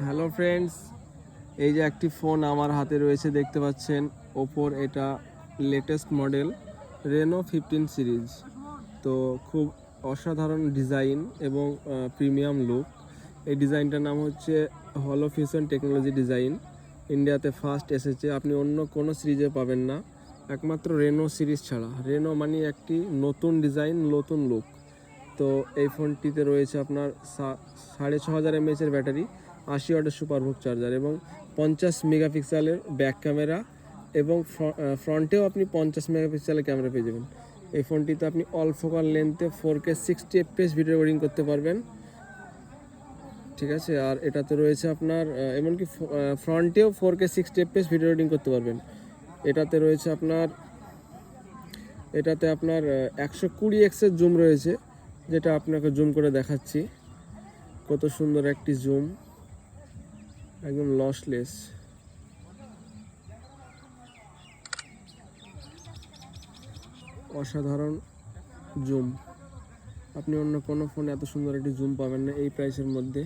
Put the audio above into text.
Hello friends, এই যে একটি ফোন আমার হাতে রয়েছে দেখতে পাচ্ছেন। ওপোর এটা লেটেস্ট মডেল রেনো 15 সিরিজ। তো খুব অসাধারণ ডিজাইন এবং প্রিমিয়াম লুক। এই ডিজাইনটার নাম হচ্ছে হলো ফিউশন টেকনোলজি ডিজাইন। ইন্ডিয়াতে ফার্স্ট এসেছে, আপনি অন্য কোনো সিরিজে পাবেন না, একমাত্র রেনো সিরিজ ছাড়া। রেনো মানে একটি নতুন ডিজাইন, নতুন লুক। তো এই ফোনটিতে রয়েছে আপনার 6500 mAh ব্যাটারি, 80 ওয়াটের সুপারভুক চার্জার এবং 50 মেগাপিক্সেলের ব্যাক ক্যামেরা এবং ফ্রন্টেও আপনি 50 মেগাপিক্সেলের ক্যামেরা পেয়ে যাবেন। এই ফোনটিতে আপনি অল ফোকাল লেন্থে 4K 60 FPS ভিডিও রেকর্ডিং করতে পারবেন, ঠিক আছে। আর এটাতে রয়েছে আপনার এমনকি ফ্রন্টেও 4K 60 FPS ভিডিও রেকর্ডিং করতে পারবেন। এটাতে রয়েছে আপনার 120x এর জুম রয়েছে, যেটা আপনাকে জুম করে দেখাচ্ছি। কত সুন্দর একটি জুম, একদম লসলেস। অসাধারণ জুম, আপনি অন্য কোনো ফোনে এত সুন্দর একটি জুম পাবেন না এই প্রাইসের মধ্যে।